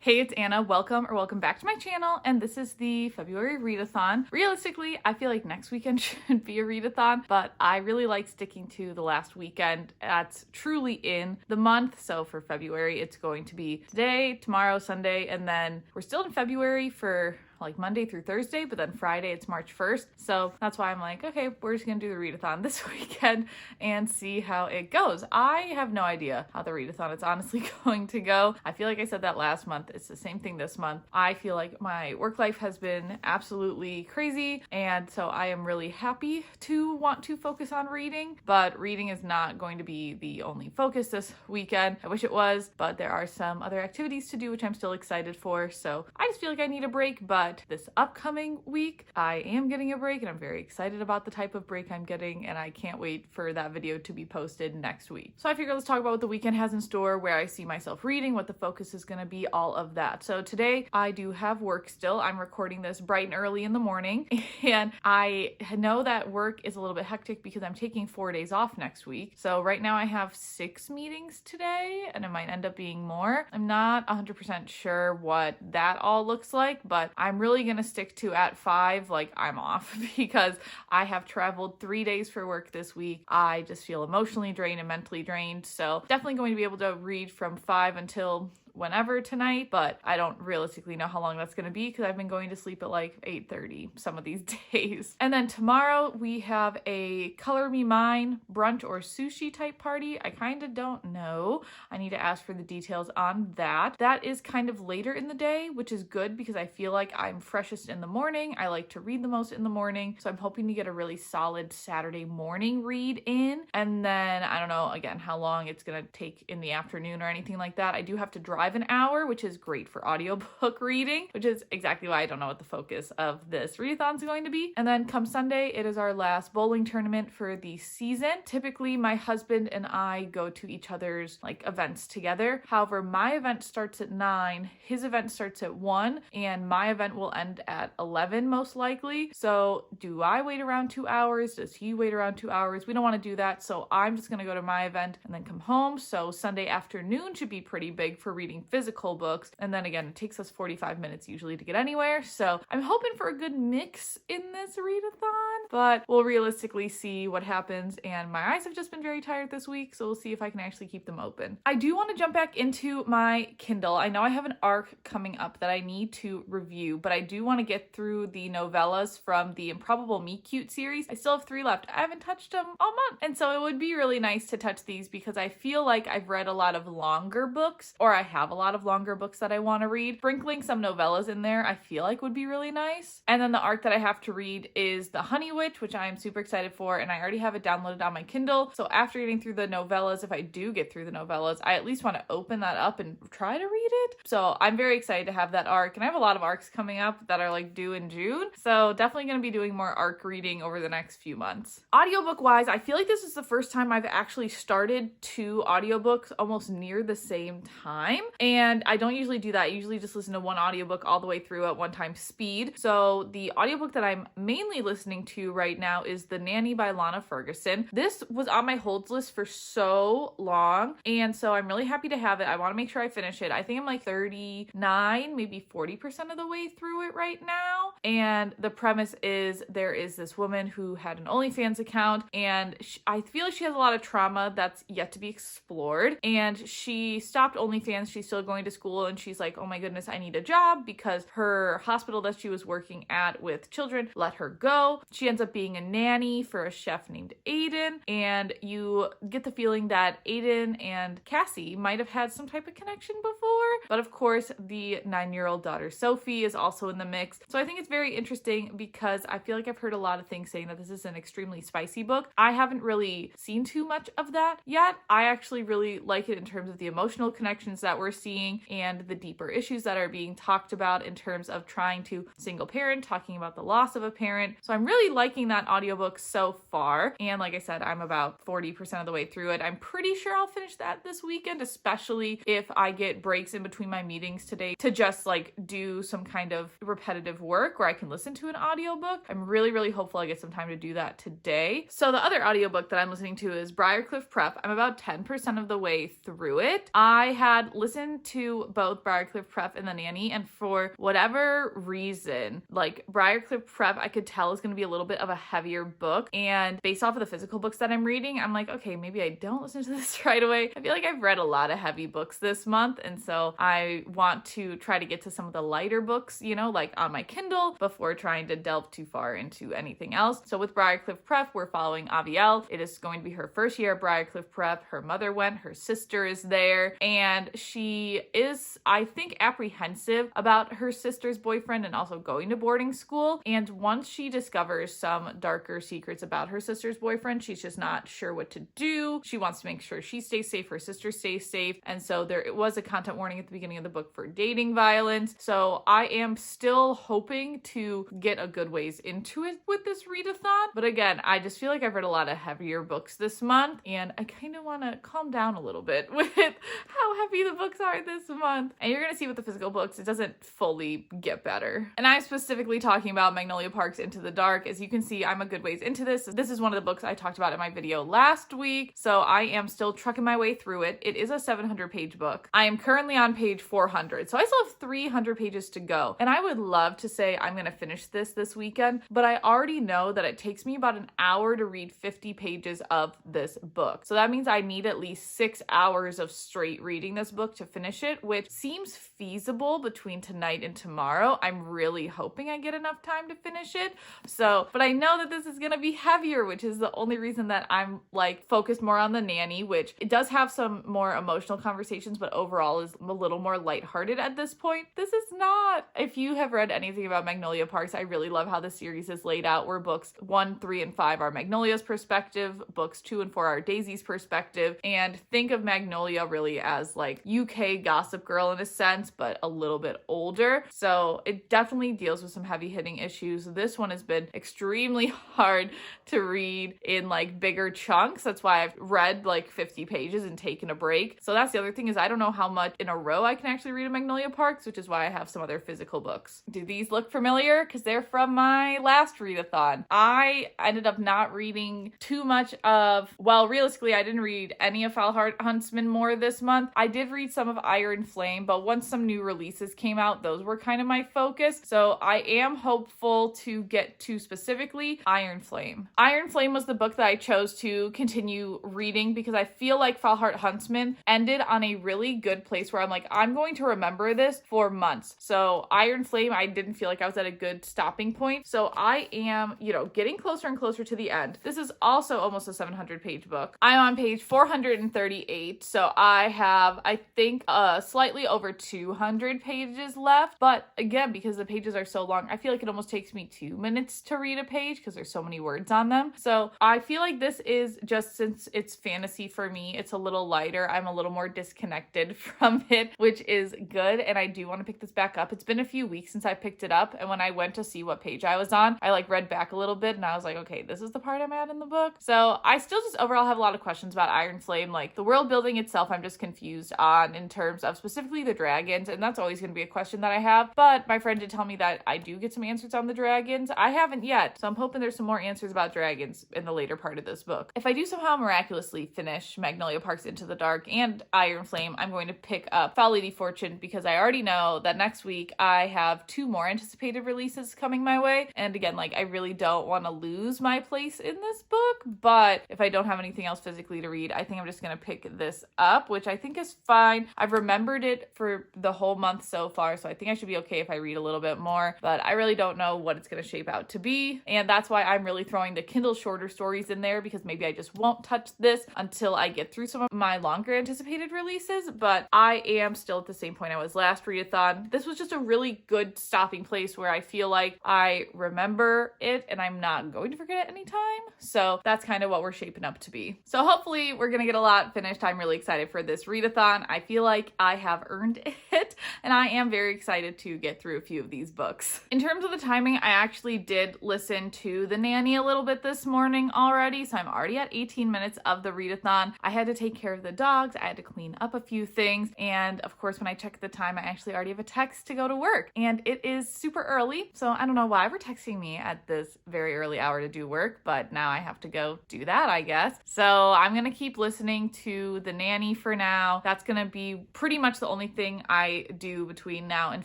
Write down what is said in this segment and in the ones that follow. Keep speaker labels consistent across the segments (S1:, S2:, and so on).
S1: Hey, it's Anna. Welcome back to my channel, and this is the February Readathon. Realistically, I feel like next weekend should be a Readathon, but I really like sticking to the last weekend. That's truly in the month, so for February, it's going to be today, tomorrow, Sunday, and then we're still in February for like Monday through Thursday, but then Friday it's March 1st. So that's why I'm like, okay, we're just gonna do the readathon this weekend and see how it goes. I have no idea how the readathon is honestly going to go. I feel like I said that last month. It's the same thing this month. I feel like my work life has been absolutely crazy, and so I am really happy to want to focus on reading, but reading is not going to be the only focus this weekend. I wish it was, but there are some other activities to do, which I'm still excited for. So I just feel like I need a break, but this upcoming week, I am getting a break, and I'm very excited about the type of break I'm getting, and I can't wait for that video to be posted next week. So I figured let's talk about what the weekend has in store, where I see myself reading, what the focus is going to be, all of that. So today I do have work still. I'm recording this bright and early in the morning, and I know that work is a little bit hectic because I'm taking 4 days off next week. So right now I have 6 meetings today, and it might end up being more. I'm not 100% sure what that all looks like, but I'm really gonna stick to at 5, like I'm off because I have traveled 3 days for work this week. I just feel emotionally drained and mentally drained. So definitely going to be able to read from 5 until whenever tonight, but I don't realistically know how long that's going to be because I've been going to sleep at like 8:30 some of these days. And then tomorrow we have a Color Me Mine brunch or sushi type party. I kind of don't know. I need to ask for the details on that. That is kind of later in the day, which is good because I feel like I'm freshest in the morning. I like to read the most in the morning, so I'm hoping to get a really solid Saturday morning read in. And then I don't know, again, how long it's going to take in the afternoon or anything like that. I do have to drive an hour, which is great for audiobook reading, which is exactly why I don't know what the focus of this readathon is going to be. And then come Sunday, it is our last bowling tournament for the season. Typically, my husband and I go to each other's like events together. However, my event starts at 9, his event starts at 1, and my event will end at 11 most likely. So do I wait around 2 hours? Does he wait around 2 hours? We don't want to do that. So I'm just going to go to my event and then come home. So Sunday afternoon should be pretty big for reading physical books. And then again, it takes us 45 minutes usually to get anywhere. So I'm hoping for a good mix in this readathon, but we'll realistically see what happens. And my eyes have just been very tired this week, so we'll see if I can actually keep them open. I do want to jump back into my Kindle. I know I have an arc coming up that I need to review, but I do want to get through the novellas from the Improbable Meet Cute series. I still have 3 left. I haven't touched them all month. And so it would be really nice to touch these because I feel like I've read a lot of longer books, or I have a lot of longer books that I want to read. Sprinkling some novellas in there I feel like would be really nice. And then the arc that I have to read is The Honey Witch, which I am super excited for, and I already have it downloaded on my Kindle. So after getting through the novellas, if I do get through the novellas, I at least want to open that up and try to read it. So I'm very excited to have that arc, and I have a lot of arcs coming up that are like due in June. So definitely going to be doing more arc reading over the next few months. Audiobook wise, I feel like this is the first time I've actually started 2 audiobooks almost near the same time. And I don't usually do that. I usually just listen to one audiobook all the way through at one time speed. So the audiobook that I'm mainly listening to right now is The Nanny by Lana Ferguson. This was on my holds list for so long, and so I'm really happy to have it. I want to make sure I finish it. I think I'm like 39, maybe 40% of the way through it right now. And the premise is there is this woman who had an OnlyFans account, and I feel like she has a lot of trauma that's yet to be explored. And she stopped OnlyFans. She's still going to school, and she's like, oh my goodness, I need a job because her hospital that she was working at with children let her go. She ends up being a nanny for a chef named Aiden, and you get the feeling that Aiden and Cassie might have had some type of connection before, but of course the 9-year-old daughter Sophie is also in the mix. So I think it's very interesting because I feel like I've heard a lot of things saying that this is an extremely spicy book. I haven't really seen too much of that yet. I actually really like it in terms of the emotional connections that we're seeing and the deeper issues that are being talked about in terms of trying to single parent, talking about the loss of a parent. So I'm really liking that audiobook so far. And like I said, I'm about 40% of the way through it. I'm pretty sure I'll finish that this weekend, especially if I get breaks in between my meetings today to just like do some kind of repetitive work where I can listen to an audiobook. I'm really hopeful I get some time to do that today. So the other audiobook that I'm listening to is Briarcliff Prep. I'm about 10% of the way through it. I had listened listened to both Briarcliff Prep and The Nanny, and for whatever reason, like Briarcliff Prep, I could tell is going to be a little bit of a heavier book. And based off of the physical books that I'm reading, I'm like, okay, maybe I don't listen to this right away. I feel like I've read a lot of heavy books this month, and so I want to try to get to some of the lighter books, you know, like on my Kindle before trying to delve too far into anything else. So with Briarcliff Prep, we're following Avielle. It is going to be her first year at Briarcliff Prep. Her mother went, her sister is there, and she is, I think, apprehensive about her sister's boyfriend and also going to boarding school. And once she discovers some darker secrets about her sister's boyfriend, she's just not sure what to do. She wants to make sure she stays safe, her sister stays safe. And so there was a content warning at the beginning of the book for dating violence. So I am still hoping to get a good ways into it with this readathon. But again, I just feel like I've read a lot of heavier books this month, and I kind of want to calm down a little bit with how heavy the books are this month. And you're going to see with the physical books, it doesn't fully get better. And I'm specifically talking about Magnolia Park's Into the Dark. As you can see, I'm a good ways into this. This is one of the books I talked about in my video last week, so I am still trucking my way through it. It is a 700-page book. I am currently on page 400, so I still have 300 pages to go. And I would love to say I'm going to finish this weekend, but I already know that it takes me about an hour to read 50 pages of this book. So that means I need at least 6 hours of straight reading this book to finish it, which seems feasible between tonight and tomorrow. I'm really hoping I get enough time to finish it. So, but I know that this is going to be heavier, which is the only reason that I'm like focused more on The Nanny, which it does have some more emotional conversations, but overall is a little more lighthearted at this point. This is not. If you have read anything about Magnolia Parks, I really love how the series is laid out, where books 1, 3, and 5 are Magnolia's perspective, books 2 and 4 are Daisy's perspective, and think of Magnolia really as like UK Gossip Girl in a sense, but a little bit older. So it definitely deals with some heavy hitting issues. This one has been extremely hard to read in like bigger chunks. That's why I've read like 50 pages and taken a break. So that's the other thing, is I don't know how much in a row I can actually read a Magnolia Parks, which is why I have some other physical books. Do these look familiar? Because they're from my last readathon. I ended up not reading too much of, well, realistically, I didn't read any of Falhart Huntsman more this month. I did read some of Iron Flame, but once some new releases came out, those were kind of my focus. So I am hopeful to get to specifically Iron Flame. Iron Flame was the book that I chose to continue reading because I feel like Falhart Huntsman ended on a really good place where I'm like, I'm going to remember this for months. So Iron Flame, I didn't feel like I was at a good stopping point. So I am, you know, getting closer and closer to the end. This is also almost a 700-page book. I'm on page 438. So I have, I think, slightly over 200 pages left. But again, because the pages are so long, I feel like it almost takes me 2 minutes to read a page because there's so many words on them. So I feel like this is just, since it's fantasy for me, it's a little lighter. I'm a little more disconnected from it, which is good. And I do want to pick this back up. It's been a few weeks since I picked it up. And when I went to see what page I was on, I like read back a little bit and I was like, okay, this is the part I'm at in the book. So I still just overall have a lot of questions about Iron Flame. Like the world building itself, I'm just confused on in terms of specifically the dragons. And that's always going to be a question that I have. But my friend did tell me that I do get some answers on the dragons. I haven't yet. So I'm hoping there's some more answers about dragons in the later part of this book. If I do somehow miraculously finish Magnolia Parks Into the Dark and Iron Flame, I'm going to pick up Foul Lady Fortune because I already know that next week I have 2 more anticipated releases coming my way. And again, like I really don't want to lose my place in this book, but if I don't have anything else physically to read, I think I'm just going to pick this up, which I think is fine. I've remembered it for the whole month so far, so I think I should be okay if I read a little bit more, but I really don't know what it's going to shape out to be. And that's why I'm really throwing the Kindle shorter stories in there, because maybe I just won't touch this until I get through some of my longer anticipated releases. But I am still at the same point I was last readathon. This was just a really good stopping place where I feel like I remember it and I'm not going to forget it anytime. So that's kind of what we're shaping up to be. So hopefully we're going to get a lot finished. I'm really excited for this readathon. I feel like I have earned it, and I am very excited to get through a few of these books. In terms of the timing, I actually did listen to The Nanny a little bit this morning already, so I'm already at 18 minutes of the readathon. I had to take care of the dogs, I had to clean up a few things, and of course when I check the time, I actually already have a text to go to work, and it is super early, so I don't know why we're texting me at this very early hour to do work, but now I have to go do that, I guess. So I'm gonna keep listening to The Nanny for now. That's gonna be pretty much the only thing I do between now and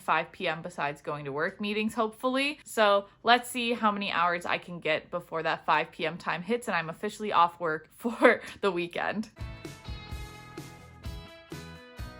S1: 5 p.m. besides going to work meetings, hopefully. So let's see how many hours I can get before that 5 p.m. time hits and I'm officially off work for the weekend.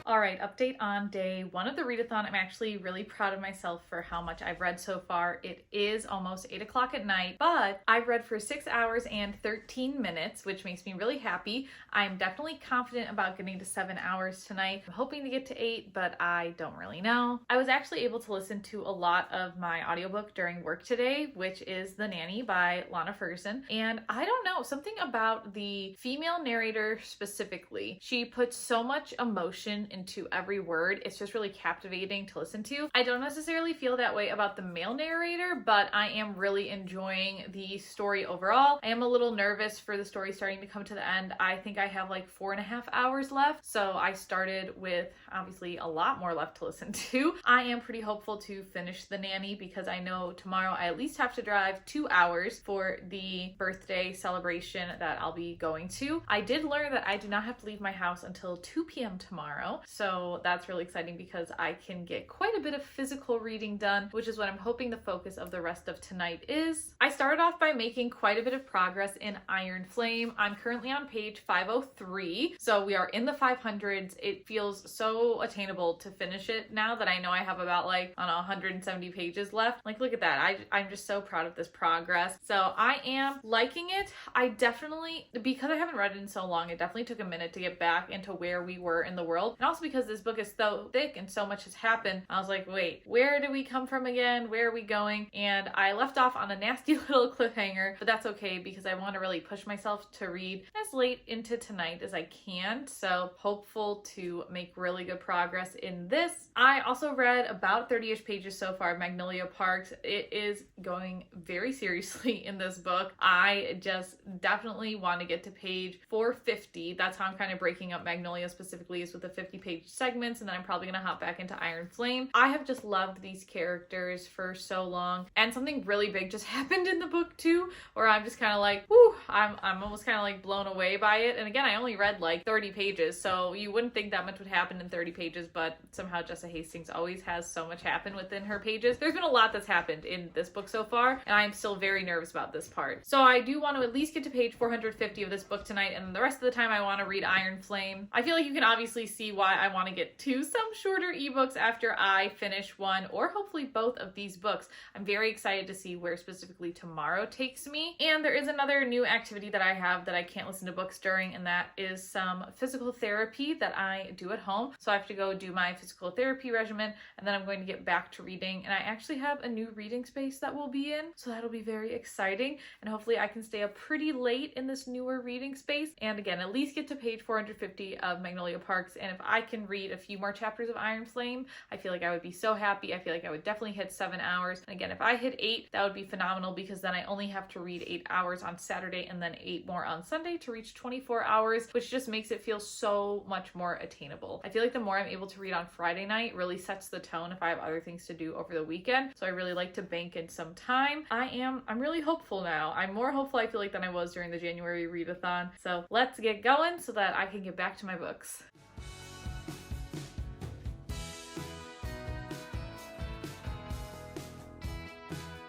S1: All right, update on day 1 of the readathon. I'm actually really proud of myself for how much I've read so far. It is almost 8 o'clock at night, but I've read for 6 hours and 13 minutes, which makes me really happy. I'm definitely confident about getting to 7 hours tonight. I'm hoping to get to 8, but I don't really know. I was actually able to listen to a lot of my audiobook during work today, which is The Nanny by Lana Ferguson. And I don't know, something about the female narrator specifically. She puts so much emotion into every word. It's just really captivating to listen to. I don't necessarily feel that way about the male narrator, but I am really enjoying the story overall. I am a little nervous for the story starting to come to the end. I think I have like 4.5 hours left, so I started with obviously a lot more left to listen to. I am pretty hopeful to finish The Nanny because I know tomorrow I at least have to drive 2 hours for the birthday celebration that I'll be going to. I did learn that I do not have to leave my house until 2 p.m. tomorrow, so that's really exciting because I can get quite a bit of physical reading done, which is what I'm hoping the focus of the rest of tonight is. I started off by making quite a bit of progress in Iron Flame. I'm currently on page 503, so we are in the 500s. It feels so attainable to finish it now that I know I have about like, I don't know, 170 pages left. Like, look at that. I'm just so proud of this progress. So I am liking it. I definitely, because I haven't read it in so long, it definitely took a minute to get back into where we were in the world. And also because this book is so thick and so much has happened, I was like, wait, where do we come from again? Where are we going? And I left off on a nasty little cliffhanger, but that's okay because I want to really push myself to read as late into tonight as I can. So hopeful to make really good progress in this. I also read about 30-ish pages so far of Magnolia Parks. It is going very seriously in this book. I just definitely want to get to page 450. That's how I'm kind of breaking up Magnolia specifically, is with the 50-page segments, and then I'm probably gonna hop back into Iron Flame. I have just loved these characters for so long, and something really big just happened in the book too, where I'm just kind of like, whoo, I'm almost kind of like blown away by it. And again, I only read like 30 pages, so you wouldn't think that much would happen in 30 pages, but somehow Jessa Hastings always has so much happen within her pages. There's been a lot that's happened in this book so far, and I'm still very nervous about this part. So I do want to at least get to page 450 of this book tonight, and the rest of the time I want to read Iron Flame. I feel like you can obviously see why I want to get to some shorter ebooks after I finish one or hopefully both of these books. I'm very excited to see where specifically tomorrow takes me. And there is another new activity that I have that I can't listen to books during, and that is some physical therapy that I do at home. So I have to go do my physical therapy regimen, and then I'm going to get back to reading. And I actually have a new reading space that we'll be in, so that'll be very exciting. And hopefully I can stay up pretty late in this newer reading space. And again, at least get to page 450 of Magnolia Parks. And if I can read a few more chapters of Iron Flame, I feel like I would be so happy. I feel like I would definitely hit 7 hours. And again, if I hit 8, that would be phenomenal, because then I only have to read 8 hours on Saturday and then 8 more on Sunday to reach 24 hours, which just makes it feel so much more attainable. I feel like the more I'm able to read on Friday night really sets the tone if I have other things to do over the weekend. So I really like to bank in some time. I'm really hopeful now. I'm more hopeful, I feel like, than I was during the January readathon. So let's get going so that I can get back to my books.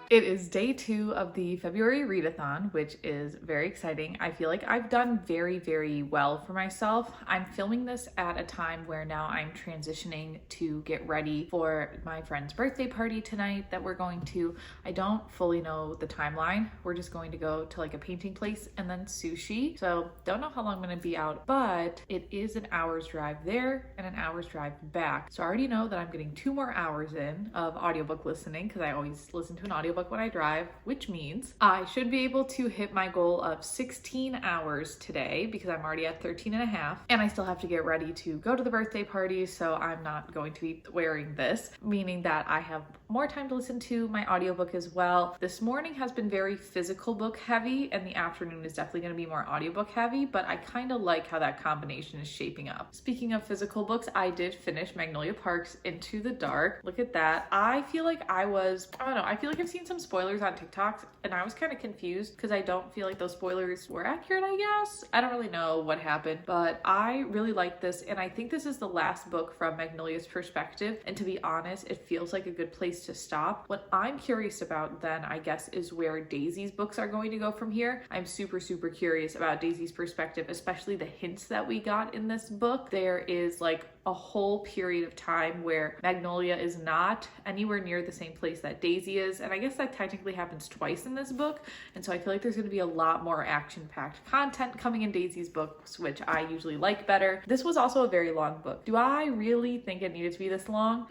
S1: It is day 2 of the February readathon, which is very exciting. I feel like I've done very, very well for myself. I'm filming this at a time where now I'm transitioning to get ready for my friend's birthday party tonight that we're going to. I don't fully know the timeline. We're just going to go to like a painting place and then sushi. So don't know how long I'm going to be out, but it is an hour's drive there and an hour's drive back. So I already know that I'm getting 2 more hours in of audiobook listening, because I always listen to an audiobook audiobook when I drive, which means I should be able to hit my goal of 16 hours today because I'm already at 13 and a half, and I still have to get ready to go to the birthday party, so I'm not going to be wearing this, meaning that I have more time to listen to my audiobook as well. This morning has been very physical book heavy, and the afternoon is definitely going to be more audiobook heavy, but I kind of like how that combination is shaping up. Speaking of physical books, I did finish Magnolia Park's Into the Dark. Look at that. I feel like I don't know, I feel like I've seen some spoilers on TikTok, and I was kind of confused because I don't feel like those spoilers were accurate, I guess. I don't really know what happened, but I really like this, and I think this is the last book from Magnolia's perspective, and to be honest, it feels like a good place to stop. What I'm curious about then, I guess, is where Daisy's books are going to go from here. I'm super curious about Daisy's perspective, especially the hints that we got in this book. There is like a whole period of time where Magnolia is not anywhere near the same place that Daisy is, and I guess that technically happens twice in this book, and so I feel like there's going to be a lot more action-packed content coming in Daisy's books, which I usually like better. This was also a very long book. Do I really think it needed to be this long?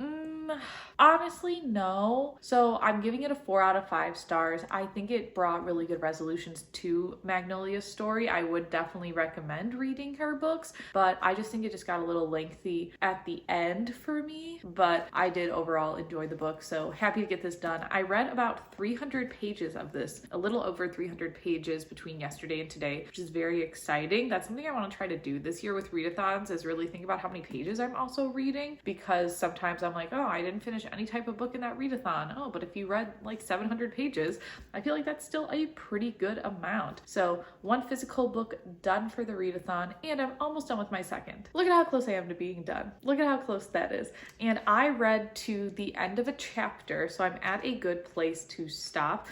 S1: Honestly, no. So I'm giving it a 4 out of 5 stars. I think it brought really good resolutions to Magnolia's story. I would definitely recommend reading her books, but I just think it just got a little lengthy at the end for me, but I did overall enjoy the book, so happy to get this done. I read about 300 pages of this, a little over 300 pages between yesterday and today, which is very exciting. That's something I want to try to do this year with readathons, is really think about how many pages I'm also reading, because sometimes I'm like, oh, I didn't finish any type of book in that readathon. Oh, but if you read like 700 pages, I feel like that's still a pretty good amount. So 1 physical book done for the readathon, and I'm almost done with my second. Look at how close I am to being done. Look at how close that is. And I read to the end of a chapter, so I'm at a good place to stop.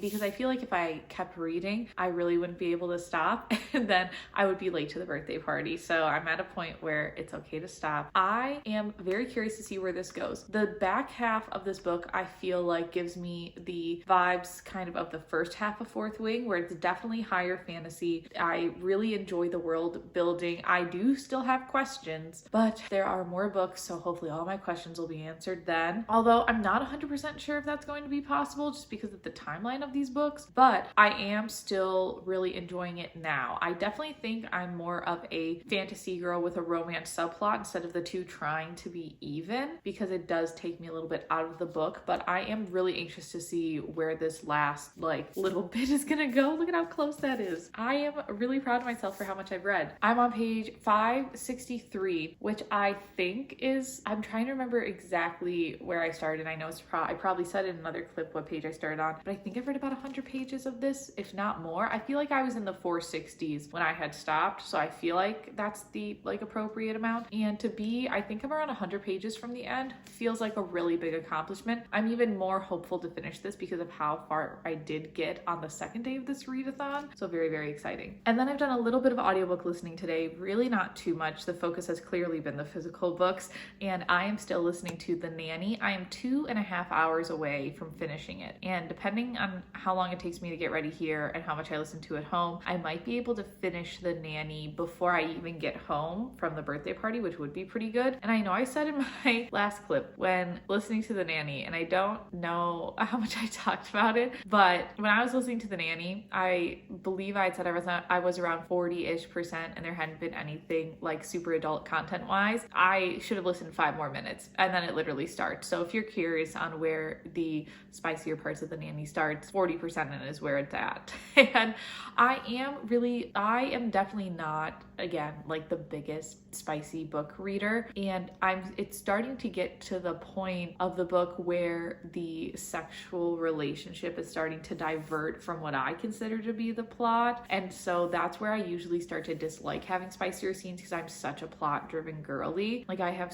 S1: Because I feel like if I kept reading, I really wouldn't be able to stop, and then I would be late to the birthday party. So I'm at a point where it's okay to stop. I am very curious to see where this goes. The back half of this book, I feel like, gives me the vibes kind of the first half of Fourth Wing, where it's definitely higher fantasy. I really enjoy the world building. I do still have questions, but there are more books, so hopefully all my questions will be answered then. Although I'm not 100% sure if that's going to be possible just because of the timeline of these books, but I am still really enjoying it now. I definitely think I'm more of a fantasy girl with a romance subplot instead of the two trying to be even, because it does take me a little bit out of the book, but I am really anxious to see where this last little bit is gonna go. Look at how close that is. I am really proud of myself for how much I've read. I'm on page 563, which I think is, I'm trying to remember exactly where I started. I know I probably said in another clip what page I started on, but I think I've read about 100 pages of this, if not more. I feel like I was in the 460s when I had stopped, so I feel like that's the appropriate amount. And to be, I think I'm around 100 pages from the end, feels like a really big accomplishment. I'm even more hopeful to finish this because of how far I did get on the second day of this readathon. So very exciting. And then I've done a little bit of audiobook listening today, really not too much. The focus has clearly been the physical books, and I am still listening to The Nanny. I am 2.5 hours away from finishing it, and depending on how long it takes me to get ready here and how much I listen to at home, I might be able to finish The Nanny before I even get home from the birthday party, which would be pretty good. And I know I said in my last clip when listening to The Nanny, and I don't know how much I talked about it, but when I was listening to The Nanny, I believe I had said I was around 40-ish%, and there hadn't been anything like super adult content wise. I should have listened 5 more minutes, and then it literally starts. So if you're curious on where the spicier parts of The Nanny starts, 40% in is where it's at. And I am definitely not, again, like the biggest spicy book reader, and it's starting to get to the point of the book where the sexual relationship is starting to divert from what I consider to be the plot, and so that's where I usually start to dislike having spicier scenes, because I'm such a plot-driven girly. Like, I have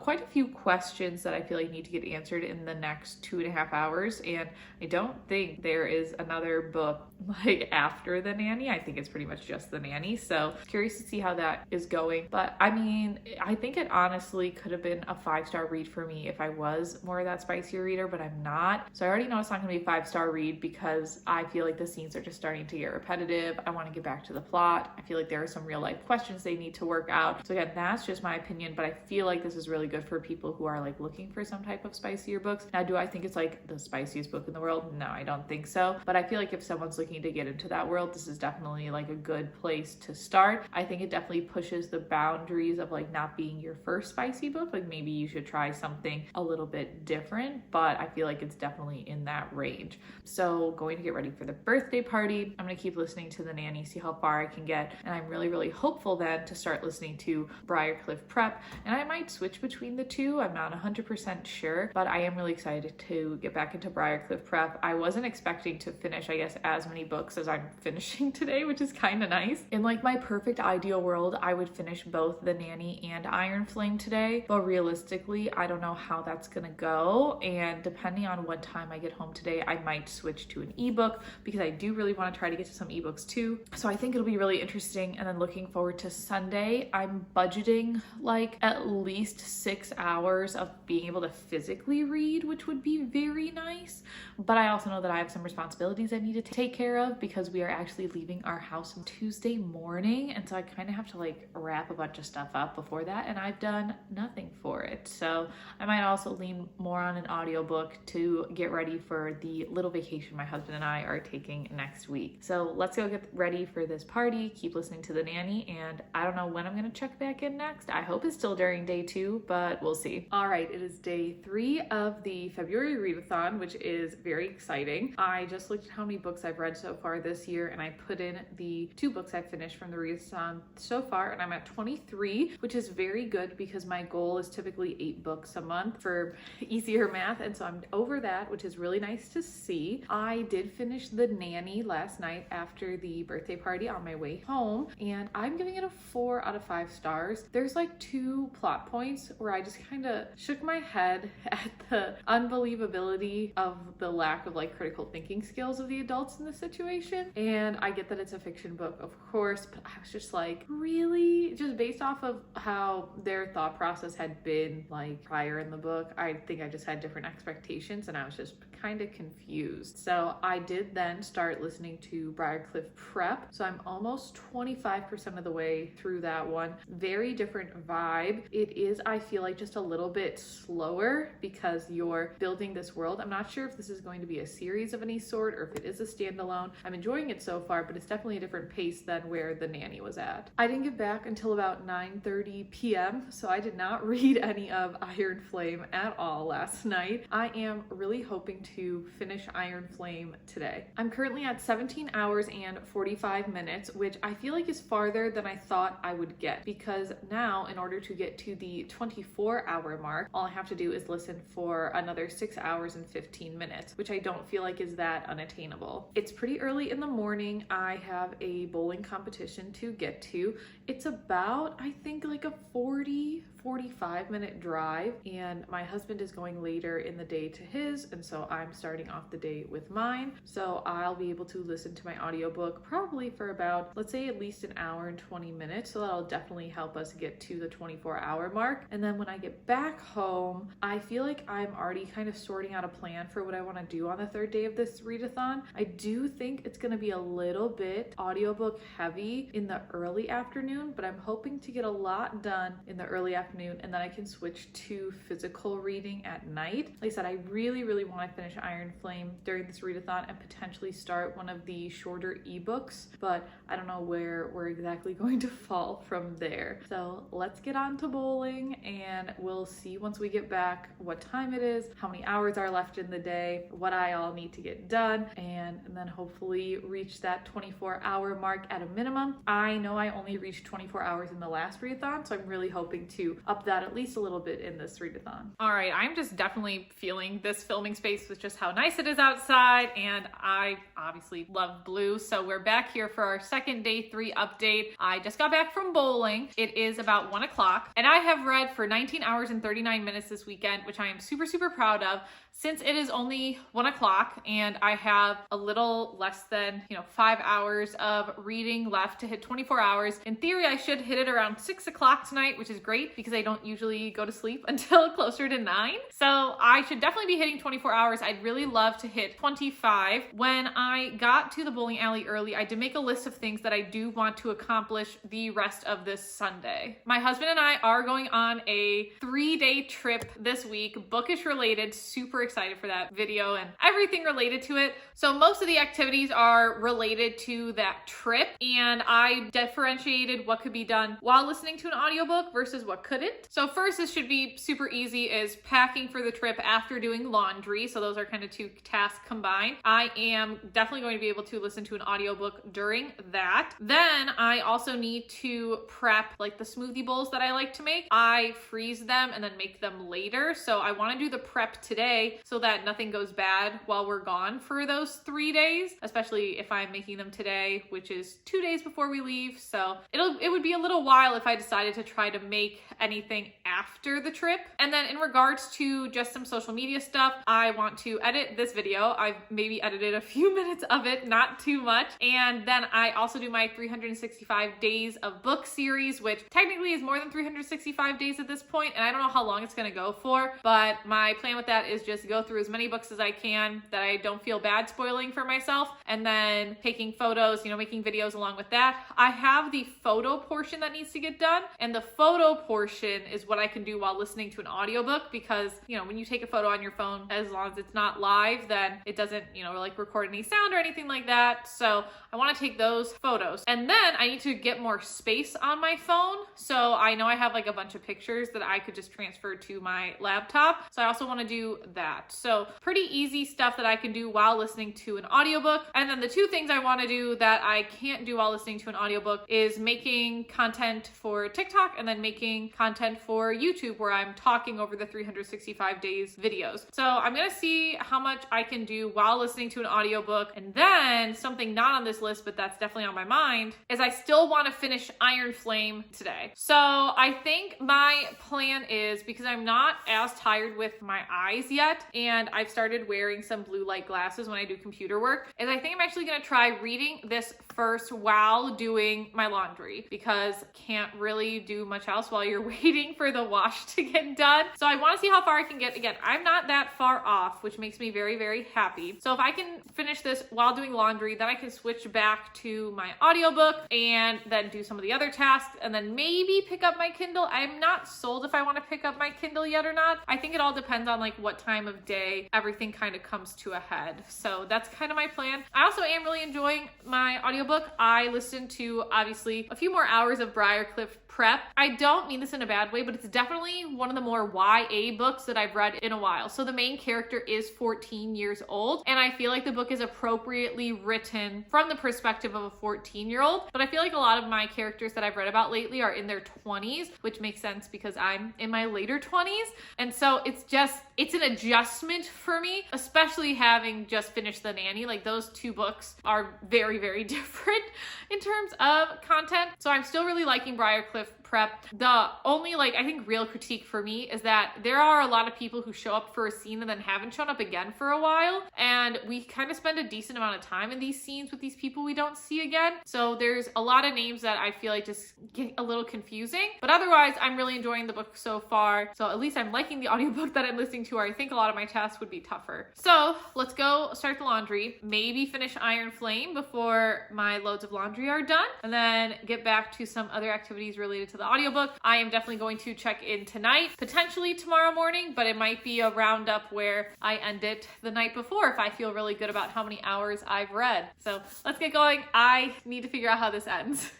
S1: quite a few questions that I feel like need to get answered in the next 2.5 hours, and I don't think there is another book like after The Nanny. I think it's pretty much just The Nanny, so curious to see how that is going. But I mean, I think it honestly could have been a 5-star read for for me if I was more of that spicier reader, but I'm not. So I already know it's not going to be a 5-star read because I feel like the scenes are just starting to get repetitive. I want to get back to the plot. I feel like there are some real life questions they need to work out. So again, that's just my opinion, but I feel like this is really good for people who are like looking for some type of spicier books. Now, do I think it's like the spiciest book in the world? No, I don't think so. But I feel like if someone's looking to get into that world, this is definitely like a good place to start. I think it definitely pushes the boundaries of like not being your first spicy book. Like maybe you should try something a little bit different, but I feel like it's definitely in that range. So going to get ready for the birthday party. I'm going to keep listening to The Nanny, see how far I can get. And I'm really, really hopeful then to start listening to Briarcliff Prep. And I might switch between the two. I'm not 100% sure, but I am really excited to get back into Briarcliff Prep. I wasn't expecting to finish, I guess, as many books as I'm finishing today, which is kind of nice. In like my perfect ideal world, I would finish both The Nanny and Iron Flame today, but realistically, I don't know how that's gonna go. And depending on what time I get home today, I might switch to an ebook because I do really want to try to get to some ebooks too. So I think it'll be really interesting. And then looking forward to Sunday, I'm budgeting like at least 6 hours of being able to physically read, which would be very nice. But I also know that I have some responsibilities I need to take care of because we are actually leaving our house on Tuesday morning. And so I kind of have to like wrap a bunch of stuff up before that. And I've done nothing for it. So I might also lean more on an audiobook to get ready for the little vacation my husband and I are taking next week. So let's go get ready for this party, keep listening to The Nanny, and I don't know when I'm going to check back in next. I hope it's still during day 2, but we'll see. All right, it is day 3 of the February Readathon, which is very exciting. I just looked at how many books I've read so far this year, and I put in the 2 books I've finished from the Readathon so far, and I'm at 23, which is very good because my goal is typically 8 books a month for easier math, and so I'm over that, which is really nice to see. I did finish The Nanny last night after the birthday party on my way home, and I'm giving it a 4 out of 5 stars. There's like 2 plot points where I just kind of shook my head at the unbelievability of the lack of like critical thinking skills of the adults in this situation. And I get that it's a fiction book, of course, but I was just like, really? Just based off of how their thought process had been like prior in the book, I think I just had different expectations and I was just kind of confused. So I did then start listening to Briarcliff Prep. So I'm almost 25% of the way through that one. Very different vibe. It is, I feel like, just a little bit slower because you're building this world. I'm not sure if this is going to be a series of any sort or if it is a standalone. I'm enjoying it so far, but it's definitely a different pace than where The Nanny was at. I didn't get back until about 9:30 p.m., so I did not read any of Iron Flame at all last night. I am really hoping to finish Iron Flame today. I'm currently at 17 hours and 45 minutes, which I feel like is farther than I thought I would get because now in order to get to the 24-hour mark, all I have to do is listen for another 6 hours and 15 minutes, which I don't feel like is that unattainable. It's pretty early in the morning. I have a bowling competition to get to. It's about, I think, like a 45 minute drive, and my husband is going later in the day to his, and so I'm starting off the day with mine. So I'll be able to listen to my audiobook probably for about, let's say, at least an hour and 20 minutes. So that'll definitely help us get to the 24-hour mark. And then when I get back home, I feel like I'm already kind of sorting out a plan for what I want to do on the 3rd day of this readathon. I do think it's going to be a little bit audiobook heavy in the early afternoon, but I'm hoping to get a lot done in the early afternoon, and then I can switch to physical reading at night. Like I said, I really, really want to finish Iron Flame during this readathon and potentially start one of the shorter ebooks, but I don't know where we're exactly going to fall from there. So let's get on to bowling, and we'll see once we get back what time it is, how many hours are left in the day, what I all need to get done, and then hopefully reach that 24-hour mark at a minimum. I know I only reached 24 hours in the last readathon, so I'm really hoping to up that at least a little bit in this readathon. All right, I'm just definitely feeling this filming space with just how nice it is outside, and I obviously love blue. So we're back here for our second day 3 update. I just got back from bowling. It is about 1 o'clock, and I have read for 19 hours and 39 minutes this weekend, which I am super, super proud of. since it is only 1 o'clock and I have a little less than, 5 hours of reading left to hit 24 hours, in theory, I should hit it around 6 o'clock tonight, which is great because I don't usually go to sleep until closer to 9. So I should definitely be hitting 24 hours. I'd really love to hit 25. When I got to the bowling alley early, I did make a list of things that I do want to accomplish the rest of this Sunday. My husband and I are going on a 3-day trip this week, bookish related, super excited for that video and everything related to it. So most of the activities are related to that trip, and I differentiated what could be done while listening to an audiobook versus what couldn't. So first, this should be super easy, is packing for the trip after doing laundry. So those are kind of two tasks combined. I am definitely going to be able to listen to an audiobook during that. Then I also need to prep like the smoothie bowls that I like to make. I freeze them and then make them later. So I want to do the prep today so that nothing goes bad while we're gone for those 3 days, especially if I'm making them today, which is 2 days before we leave. So it would be a little while if I decided to try to make anything after the trip. And then in regards to just some social media stuff, I want to edit this video. I've maybe edited a few minutes of it, not too much. And then I also do my 365 days of book series, which technically is more than 365 days at this point, and I don't know how long it's going to go for, but my plan with that is just go through as many books as I can that I don't feel bad spoiling for myself, and then taking photos, making videos along with that. I have the photo portion that needs to get done, and the photo portion is what I can do while listening to an audiobook, because when you take a photo on your phone, as long as it's not live, then it doesn't like record any sound or anything like that. So I want to take those photos, and then I need to get more space on my phone. So I know I have like a bunch of pictures that I could just transfer to my laptop. So I also want to do that. So pretty easy stuff that I can do while listening to an audiobook. And then the two things I want to do that I can't do while listening to an audiobook is making content for TikTok and then making content for YouTube where I'm talking over the 365 days videos. So I'm going to see how much I can do while listening to an audiobook. And then something not on this list, but that's definitely on my mind, is I still want to finish Iron Flame today. So I think my plan is, because I'm not as tired with my eyes yet, and I've started wearing some blue light glasses when I do computer work, is I think I'm actually going to try reading this first while doing my laundry, because can't really do much else while you're waiting for the wash to get done. So I want to see how far I can get. Again, I'm not that far off, which makes me very, very happy. So if I can finish this while doing laundry, then I can switch back to my audiobook and then do some of the other tasks, and then maybe pick up my Kindle. I'm not sold if I want to pick up my Kindle yet or not. I think it all depends on like what time of day everything kind of comes to a head. So that's kind of my plan. I also am really enjoying my audiobook. I listened to obviously a few more hours of Briarcliff prep. I don't mean this in a bad way, but it's definitely one of the more YA books that I've read in a while. So the main character is 14 years old, and I feel like the book is appropriately written from the perspective of a 14-year-old. But I feel like a lot of my characters that I've read about lately are in their 20s, which makes sense because I'm in my later 20s. And so it's an adjustment for me, especially having just finished The Nanny. Like, those two books are very, very different in terms of content. So I'm still really liking Briarcliff prep. The only I think real critique for me is that there are a lot of people who show up for a scene and then haven't shown up again for a while, and we kind of spend a decent amount of time in these scenes with these people we don't see again. So there's a lot of names that I feel like just get a little confusing, but otherwise I'm really enjoying the book so far. So at least I'm liking the audiobook that I'm listening to, or I think a lot of my tasks would be tougher. So let's go start the laundry, maybe finish Iron Flame before my loads of laundry are done, and then get back to some other activities related to the audiobook. I am definitely going to check in tonight, potentially tomorrow morning, but it might be a roundup where I end it the night before if I feel really good about how many hours I've read. So let's get going. I need to figure out how this ends.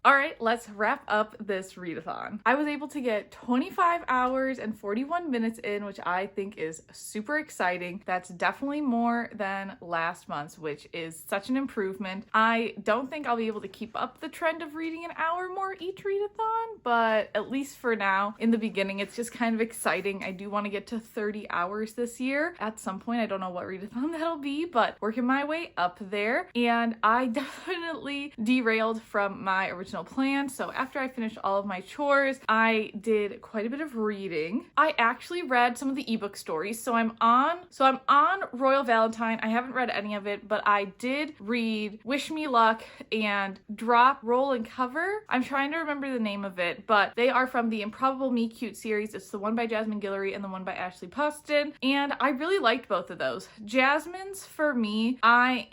S1: All right, let's wrap up this readathon. I was able to get 25 hours and 41 minutes in, which I think is super exciting. That's definitely more than last month's, which is such an improvement. I don't think I'll be able to keep up the trend of reading an hour more each readathon, but at least for now, in the beginning, it's just kind of exciting. I do want to get to 30 hours this year at some point. I don't know what readathon that'll be, but working my way up there. And I definitely derailed from my original original plan. So after I finished all of my chores, I did quite a bit of reading. I actually read some of the ebook stories. So I'm on Royal Valentine. I haven't read any of it, but I did read Wish Me Luck and Drop, Roll, and Cover. I'm trying to remember the name of it, but they are from the Improbable Me Cute series. It's the one by Jasmine Guillory and the one by Ashley Poston, and I really liked both of those. Jasmine's, for me, I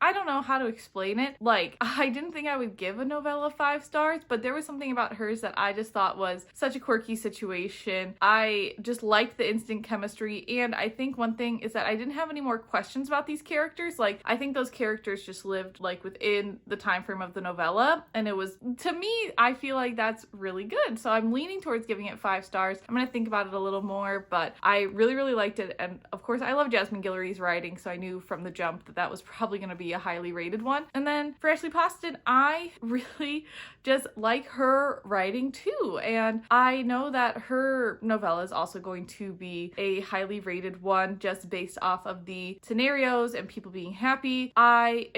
S1: don't know how to explain it. Like, I didn't think I would give a novella 5 stars, but there was something about hers that I just thought was such a quirky situation. I just liked the instant chemistry, and I think one thing is that I didn't have any more questions about these characters. Like, I think those characters just lived like within the time frame of the novella, and it was, to me, I feel like that's really good. So I'm leaning towards giving it 5 stars. I'm gonna think about it a little more, but I really, really liked it. And of course, I love Jasmine Guillory's writing, so I knew from the jump that that was probably gonna be a highly rated one. And then for Ashley Poston, I really just like her writing too. And I know that her novella is also going to be a highly rated one just based off of the scenarios and people being happy. I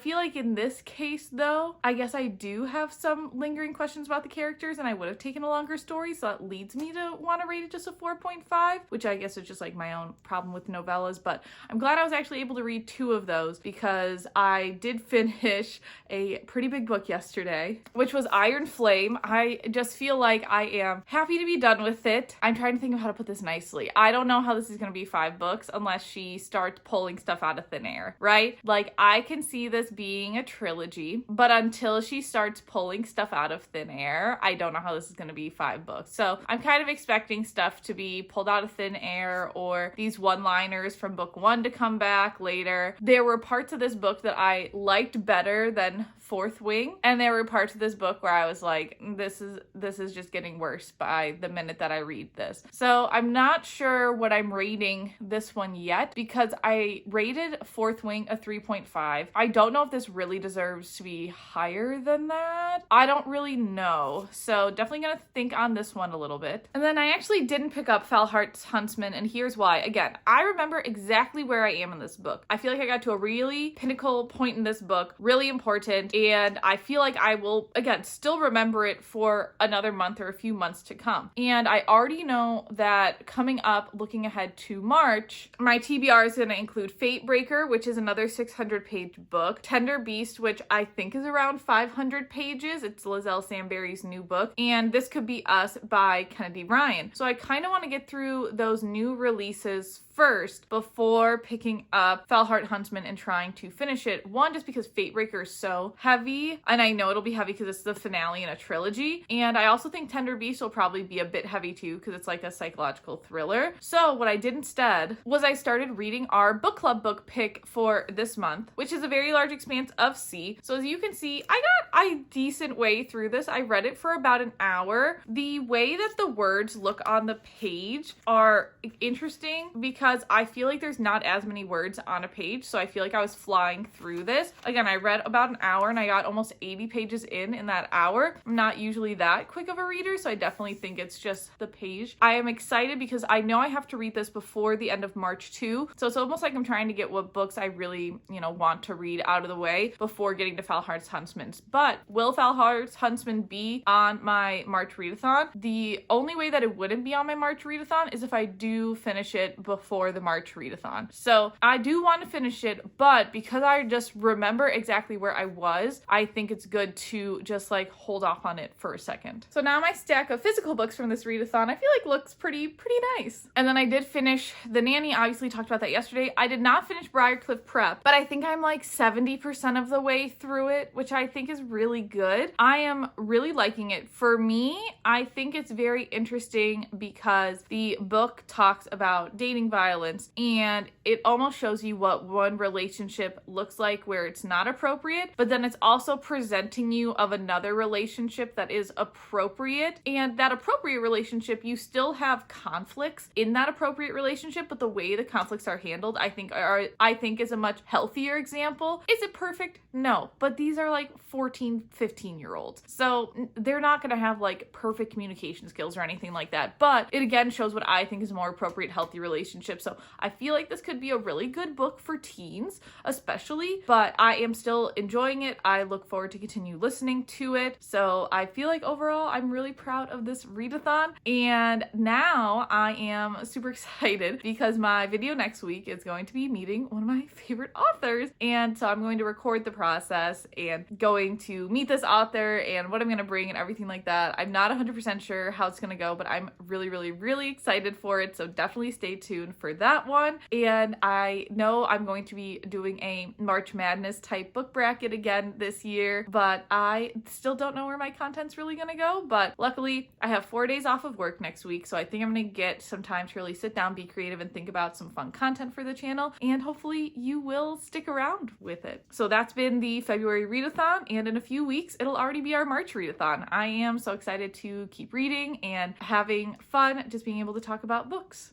S1: feel like in this case though, I guess I do have some lingering questions about the characters, and I would have taken a longer story, so that leads me to want to rate it just a 4.5, which I guess is just like my own problem with novellas. But I'm glad I was actually able to read 2 of those, because I did finish a pretty big book yesterday, which was Iron Flame. I just feel like I am happy to be done with it. I'm trying to think of how to put this nicely. I don't know how this is going to be 5 books unless she starts pulling stuff out of thin air, right? Like, I can see this being a trilogy, but until she starts pulling stuff out of thin air, I don't know how this is going to be 5 books. So I'm kind of expecting stuff to be pulled out of thin air, or these one-liners from book 1 to come back later. There were parts of this book that I liked better than Fourth Wing, and there were parts of this book where I was like, this is just getting worse by the minute that I read this. So I'm not sure what I'm rating this one yet, because I rated Fourth Wing a 3.5. I don't know if this really deserves to be higher than that. I don't really know. So definitely gonna think on this one a little bit. And then I actually didn't pick up Falhart's Huntsman, and here's why. Again, I remember exactly where I am in this book. I feel like I got to a really pinnacle point in this book, really important, and I feel like I will, again, still remember it for another month or a few months to come. And I already know that coming up, looking ahead to March, my TBR is going to include Fate Breaker, which is another 600-page book, Tender Beast, which I think is around 500 pages. It's Lizelle Samberry's new book, and This Could Be Us by Kennedy Ryan. So I kind of want to get through those new releases first before picking up Falhart Huntsman and trying to finish it. One, just because Fate Breaker is so heavy, and I know it'll be heavy because it's the finale in a trilogy. And I also think Tender Beast will probably be a bit heavy too, because it's like a psychological thriller. So what I did instead was I started reading our book club book pick for this month, which is A Very Large Expanse of Sea. So as you can see, I got a decent way through this. I read it for about an hour. The way that the words look on the page are interesting, because I feel like there's not as many words on a page, so I feel like I was flying through this. Again, I read about an hour and I got almost 80 pages in that hour. I'm not usually that quick of a reader, so I definitely think it's just the page. I am excited because I know I have to read this before the end of March too, so it's almost like I'm trying to get what books I really, want to read out of the way before getting to Falhart's Huntsman. But will Falhart's Huntsman be on my March readathon? The only way that it wouldn't be on my March readathon is if I do finish it before the March readathon. So I do want to finish it, but because I just remember exactly where I was, I think it's good to just like hold off on it for a second. So now my stack of physical books from this readathon, I feel like looks pretty nice. And then I did finish The Nanny. Obviously talked about that yesterday. I did not finish Briarcliff Prep, but I think I'm like 70% of the way through it, which I think is really good. I am really liking it. For me, I think it's very interesting because the book talks about dating violence, and it almost shows you what one relationship looks like where it's not appropriate, but then it's also presenting you of another relationship that is appropriate, and that appropriate relationship, you still have conflicts in that appropriate relationship, but the way the conflicts are handled, I think is a much healthier example. Is it perfect? No, but these are like 14, 15-year-olds, so they're not going to have like perfect communication skills or anything like that, but it again shows what I think is a more appropriate, healthy relationship relationship. So I feel like this could be a really good book for teens, especially, but I am still enjoying it. I look forward to continue listening to it. So I feel like overall, I'm really proud of this readathon. And now I am super excited because my video next week is going to be meeting one of my favorite authors. And so I'm going to record the process and going to meet this author and what I'm going to bring and everything like that. I'm not 100% sure how it's going to go, but I'm really excited for it. So definitely stay tuned for that one. And I know I'm going to be doing a March Madness type book bracket again this year, but I still don't know where my content's really going to go. But luckily I have 4 days off of work next week. So I think I'm going to get some time to really sit down, be creative, and think about some fun content for the channel. And hopefully you will stick around with it. So that's been the February readathon. And in a few weeks, it'll already be our March readathon. I am so excited to keep reading and having fun just being able to talk about books.